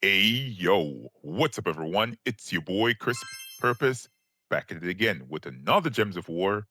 Hey yo, what's up everyone? It's your boy CrispPurpose back at it again with another Gems of War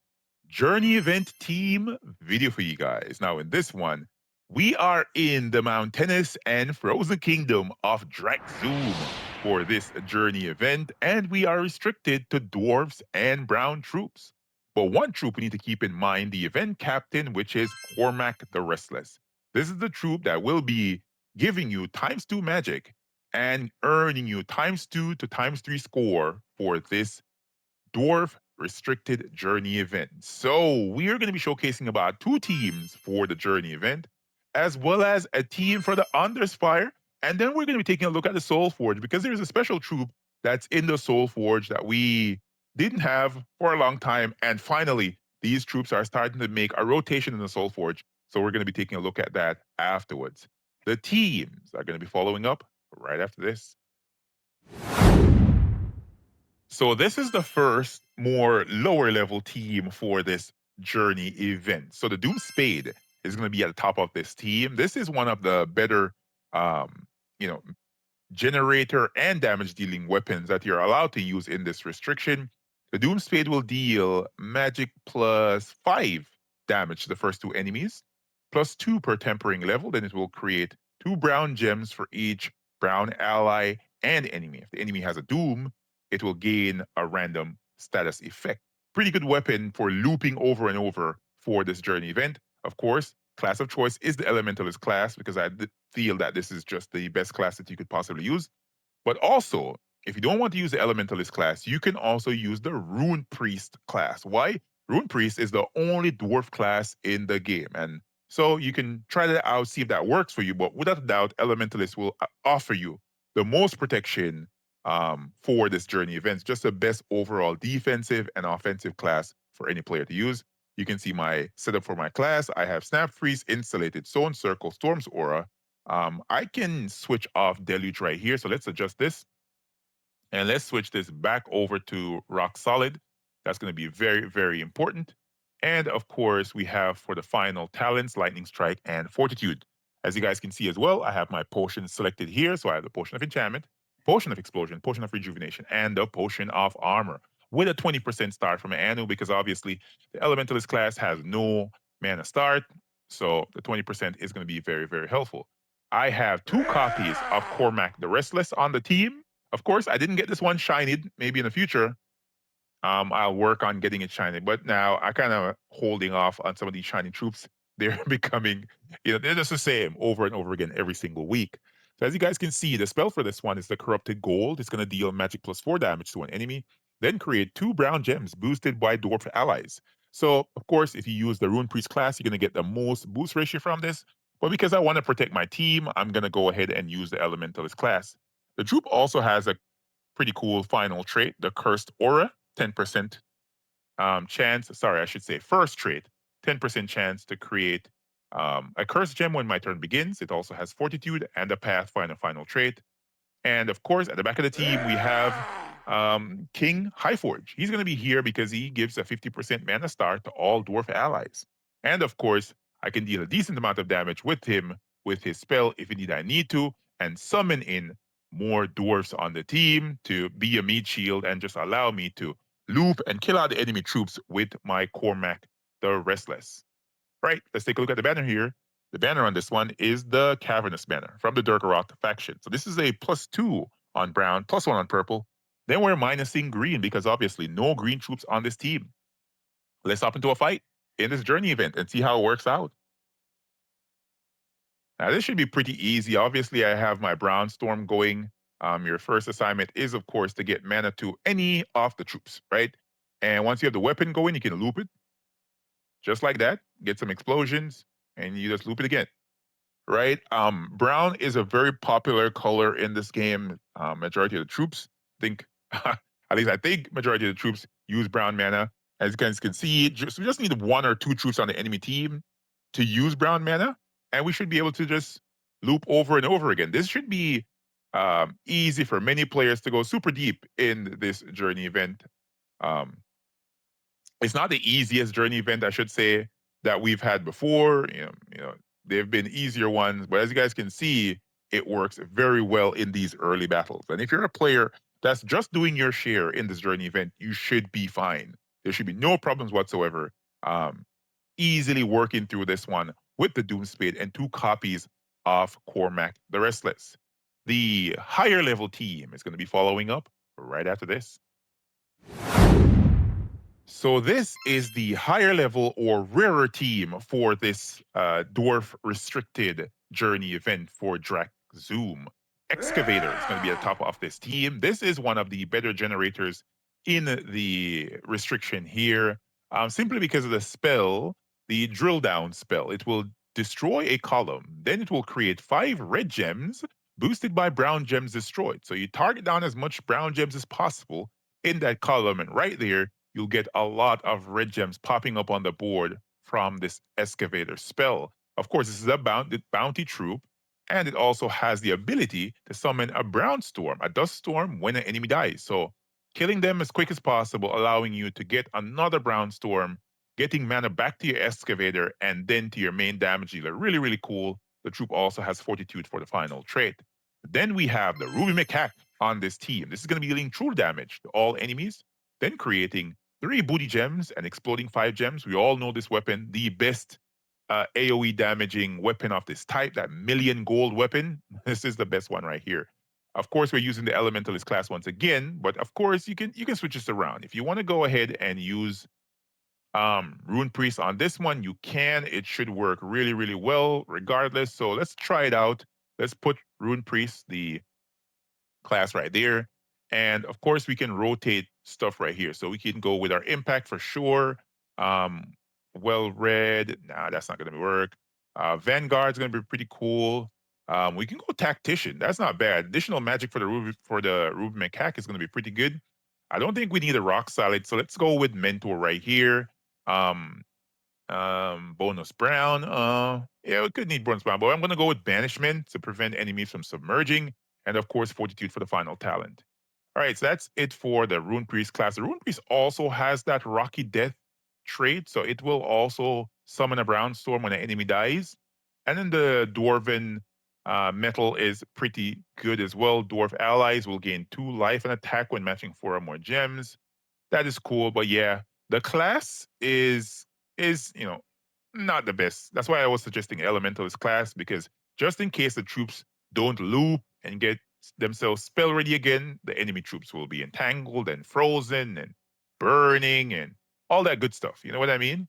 Journey Event Team video for you guys. Now in this one, we are in the mountainous and frozen kingdom of Dhrak-Zum for this journey event, and we are restricted to dwarves and brown troops. But one troop we need to keep in mind, the event captain, which is Cormac the Restless. This is the troop that will be giving you ×2 magic and earning you ×2 to ×3 score for this dwarf restricted journey event. So we are going to be showcasing about 2 teams for the journey event, as well as a team for the Underspire. And then we're going to be taking a look at the Soul Forge because there's a special troop that's in the Soul Forge that we didn't have for a long time. And finally, these troops are starting to make a rotation in the Soul Forge. So we're going to be taking a look at that afterwards. The teams are going to be following up right after this. So this is the first more lower level team for this journey event. So the Doom Spade is going to be at the top of this team. This is one of the better, um, you know, generator and damage dealing weapons that you're allowed to use in this restriction. The Doom Spade will deal magic +5 damage to the first 2 enemies, +2 per tempering level. Then it will create 2 brown gems for each brown ally and enemy. If the enemy has a Doom, it will gain a random status effect. Pretty good weapon for looping over and over for this journey event. Of course, class of choice is the Elementalist class because I feel that this is just the best class that you could possibly use. But also, if you don't want to use the Elementalist class, you can also use the Rune Priest class. Why? Rune Priest is the only dwarf class in the game. And so you can try that out, see if that works for you. But without a doubt, Elementalist will offer you the most protection for this journey event. Just the best overall defensive and offensive class for any player to use. You can see my setup for my class. I have Snap Freeze, Insulated, Zone Circle, Storm's Aura. I can switch off Deluge right here. So let's adjust this. And let's switch this back over to Rock Solid. That's going to be very, very important. And of course, we have for the final talents, Lightning Strike and Fortitude. As you guys can see as well, I have my potions selected here. So I have the Potion of Enchantment, Potion of Explosion, Potion of Rejuvenation, and the Potion of Armor with a 20% start from Anu because obviously the Elementalist class has no mana start. So the 20% is going to be very, very helpful. I have 2 copies of Cormac the Restless on the team. Of course, I didn't get this one shiny. Maybe in the future, I'll work on getting it shiny. But now I kind of holding off on some of these shiny troops. They're becoming, they're just the same over and over again every single week. So as you guys can see, the spell for this one is the Corrupted Gold. It's going to deal magic +4 damage to an enemy, then create 2 brown gems boosted by dwarf allies. So of course, if you use the Rune Priest class, you're going to get the most boost ratio from this. But because I want to protect my team, I'm going to go ahead and use the Elementalist class. The troop also has a pretty cool final trait, the Cursed Aura, 10% chance, sorry, I should say first trait, 10% chance to create a Cursed Gem when my turn begins. It also has Fortitude and a Pathfinder final trait. And of course, at the back of the team, we have King Highforge. He's going to be here because he gives a 50% mana start to all dwarf allies. And of course, I can deal a decent amount of damage with him with his spell if indeed I need to, and summon in more dwarfs on the team to be a meat shield and just allow me to loop and kill out the enemy troops with my Cormac the Restless. Right, let's take a look at the banner here. The banner on this one is the Cavernous banner from the Dhrak-Zum faction. So this is a +2 on brown, +1 on purple. Then we're minusing green because obviously no green troops on this team. Let's hop into a fight in this journey event and see how it works out. Now this should be pretty easy. Obviously, I have my brown storm going. Your first assignment is, of course, to get mana to any of the troops, right? And once you have the weapon going, you can loop it. Just like that. Get some explosions, and you just loop it again. Right? Brown is a very popular color in this game. Majority of the troops think, at least I think majority of the troops use brown mana. As you guys can see, we just need 1 or 2 troops on the enemy team to use brown mana, and we should be able to just loop over and over again. This should be easy for many players to go super deep in this journey event. Um, it's not the easiest journey event, I should say, that we've had before. There have been easier ones, but as you guys can see, it works very well in these early battles. And if you're a player that's just doing your share in this journey event, you should be fine. There should be no problems whatsoever. Um, Easily working through this one with the Doom Spade and 2 copies of Cormac the Restless. The higher level team is going to be following up right after this. So this is the higher level or rarer team for this dwarf restricted journey event for Dhrak-Zum. Excavator is going to be at the top of this team. This is one of the better generators in the restriction here, simply because of the spell, the drill down spell. It will destroy a column, then it will create 5 red gems boosted by brown gems destroyed. So you target down as much brown gems as possible in that column, and right there you'll get a lot of red gems popping up on the board from this excavator spell. Of course, this is a bounty troop, and it also has the ability to summon a brown storm, a dust storm, when an enemy dies. So killing them as quick as possible, allowing you to get another brown storm, getting mana back to your excavator, and then to your main damage dealer. Really, really cool. The troop also has fortitude for the final trait. Then we have the Ruby Macaque on this team. This is going to be dealing true damage to all enemies, then creating 3 booty gems and exploding 5 gems. We all know this weapon, the best AoE damaging weapon of this type, that million gold weapon. This is the best one right here. Of course, we're using the Elementalist class once again, but of course you can switch this around. If you want to go ahead and use Rune Priest on this one, you can. It should work really, really well regardless. So let's try it out. Let's put Rune Priest, the class, right there. And of course, we can rotate stuff right here. So we can go with our impact for sure. Well read. Nah, that's not going to work. Vanguard's going to be pretty cool. We can go tactician. That's not bad. Additional magic for the Ruby Macaque is going to be pretty good. I don't think we need a rock solid, so let's go with mentor right here. Bonus brown. Yeah, we could need bonus brown, but I'm going to go with banishment to prevent enemies from submerging, and of course fortitude for the final talent. All right, so that's it for the Rune Priest class. The Rune Priest also has that Rocky Death trait, so it will also summon a brown storm when an enemy dies. And then the Dwarven metal is pretty good as well. Dwarf allies will gain 2 life and attack when matching 4 or more gems. That is cool, but yeah, the class is not the best. That's why I was suggesting Elementalist class, because just in case the troops don't loop and get themselves spell ready again, the enemy troops will be entangled and frozen and burning and all that good stuff. You know what I mean?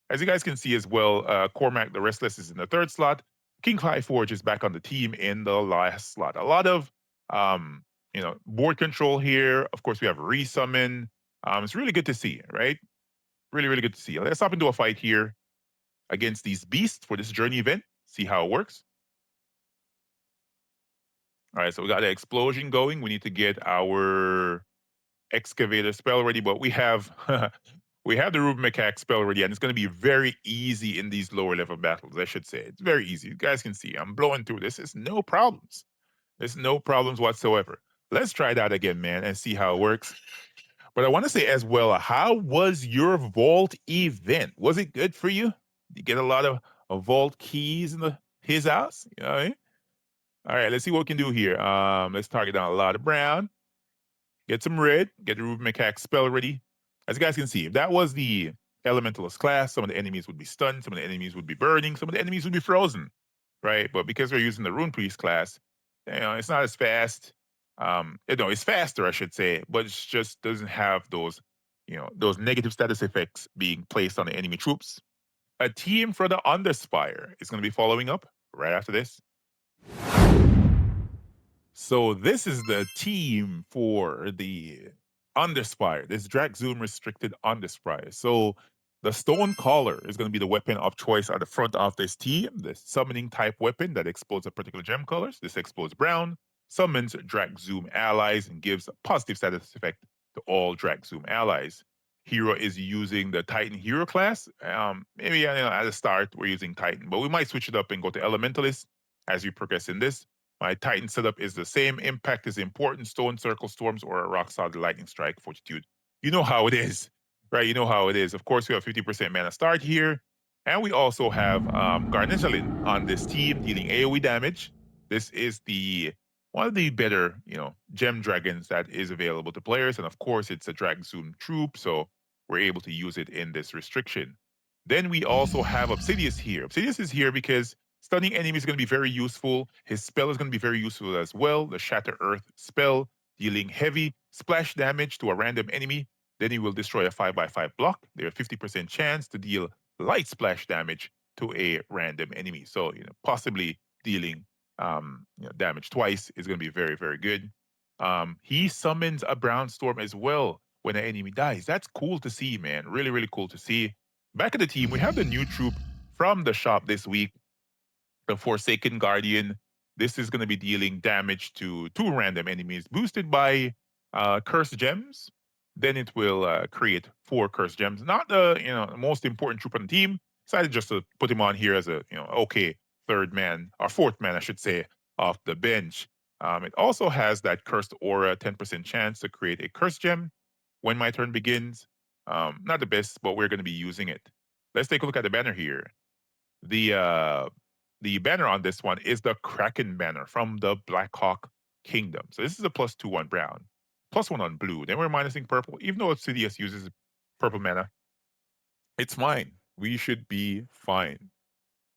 As you guys can see as well, Cormac the Restless is in the 3rd slot. King Forge is back on the team in the last slot. A lot of board control here. Of course, we have resummon. It's really good to see, right? Really, really good to see. Let's hop into a fight here against these beasts for this journey event. See how it works. All right, so we got the explosion going. We need to get our excavator spell ready, but we have we have the Ruby Macaque spell ready, and it's going to be very easy in these lower level battles, I should say. It's very easy. You guys can see I'm blowing through this. It's no problems. There's no problems whatsoever. Let's try that again, man, and see how it works. But I want to say as well, how was your vault event? Was it good for you? Did you get a lot of vault keys in his house? You know what I mean? All right, let's see what we can do here. Let's target down a lot of brown. Get some red. Get the Ruby Macaque spell ready. As you guys can see, if that was the Elementalist class, some of the enemies would be stunned, some of the enemies would be burning, some of the enemies would be frozen, right? But because we're using the Rune Priest class, it's not as fast. It's faster, I should say, but it just doesn't have those negative status effects being placed on the enemy troops. A team for the Underspire is going to be following up right after this. So this is the team for the Underspire, this Dhrak-Zum restricted Underspire. So the Stone Collar is going to be the weapon of choice at the front of this team, the summoning type weapon that explodes a particular gem colors. This explodes brown, summons Dhrak-Zum allies, and gives a positive status effect to all Dhrak-Zum allies. Hero is using the Titan Hero class. Maybe at the start we're using Titan, but we might switch it up and go to Elementalist as we progress in this. My Titan setup is the same. Impact is important. Stone Circle Storms or a Rock Solid Lightning Strike Fortitude. You know how it is, right? You know how it is. Of course, we have 50% mana start here. And we also have Garnethalin on this team dealing AoE damage. This is the one of the better, gem dragons that is available to players, and of course, it's a Dhrak-Zum troop, so we're able to use it in this restriction. Then we also have Obsidius here. Obsidius is here because stunning enemies is going to be very useful. His spell is going to be very useful as well. The Shatter Earth spell, dealing heavy splash damage to a random enemy. Then he will destroy a 5x5 block. There's a 50% chance to deal light splash damage to a random enemy. So, possibly dealing damage twice is going to be very, very good. He summons a Brown Storm as well when an enemy dies. That's cool to see, man. Really, really cool to see. Back at the team, we have the new troop from the shop this week, the Forsaken Guardian. This is going to be dealing damage to 2 random enemies, boosted by Cursed Gems. Then it will create 4 Cursed Gems. Not the most important troop on the team. Decided just to put him on here as a okay third man or fourth man, I should say, off the bench. It also has that Cursed Aura, 10% chance to create a Cursed Gem when my turn begins. Not the best, but we're going to be using it. Let's take a look at the banner here. The banner on this one is the Kraken banner from the Blackhawk Kingdom. So this is a +2 on brown, +1 on blue. Then we're minusing purple. Even though Obsidius uses purple mana, it's fine. We should be fine.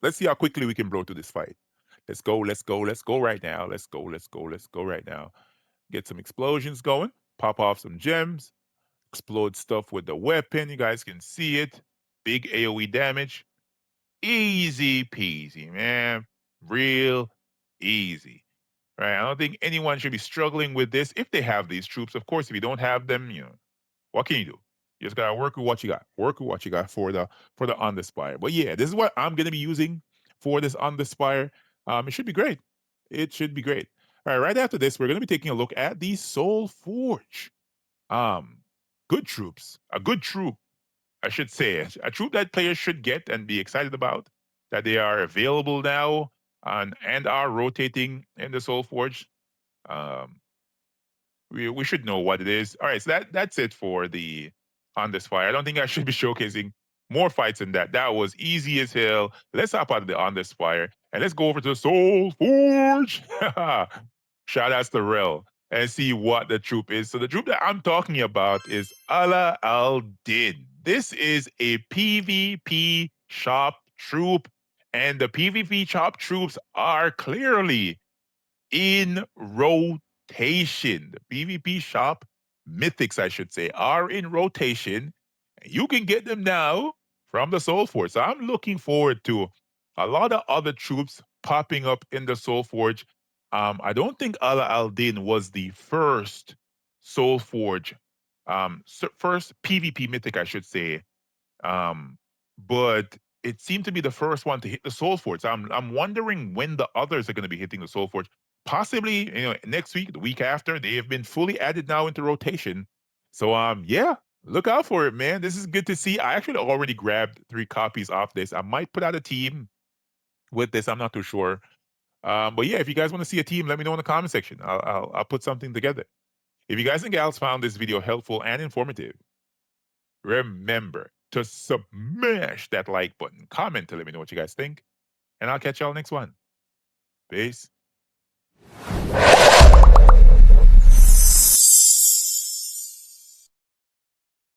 Let's see how quickly we can blow through this fight. Let's go, let's go, let's go right now. Let's go, let's go, let's go right now. Get some explosions going. Pop off some gems. Explode stuff with the weapon. You guys can see it. Big AoE damage. Easy peasy, man. Real easy. Right? I don't think anyone should be struggling with this if they have these troops. Of course, if you don't have them, what can you do? You just gotta work with what you got. Work with what you got for the Underspire. But yeah, this is what I'm gonna be using for this Underspire. It should be great. It should be great. All right, right after this, we're gonna be taking a look at the Soul Forge. Good troops. A good troop, I should say. A troop that players should get and be excited about. That they are available now and are rotating in the Soul Forge. Um, we should know what it is. All right, so that's it for the Underspire. I don't think I should be showcasing more fights than that. That was easy as hell. Let's hop out of the Underspire and let's go over to the Soul Forge. Shout outs to Rel and see what the troop is. So the troop that I'm talking about is Ala Al Din. This is a PvP shop troop, and the PvP shop troops are clearly in rotation. The PvP shop mythics, I should say, are in rotation. You can get them now from the Soul Forge. So I'm looking forward to a lot of other troops popping up in the Soul Forge. I don't think Ala Al Din was the first Soul Forge, first PvP mythic, I should say. But it seemed to be the first one to hit the Soul Forge. I'm wondering when the others are going to be hitting the Soul Forge. Possibly, next week, the week after. They have been fully added now into rotation. So, yeah, look out for it, man. This is good to see. I actually already grabbed 3 copies of this. I might put out a team with this. I'm not too sure. But yeah, if you guys want to see a team, let me know in the comment section. I'll put something together. If you guys and gals found this video helpful and informative, remember to smash that like button, comment to let me know what you guys think, and I'll catch y'all next one. Peace.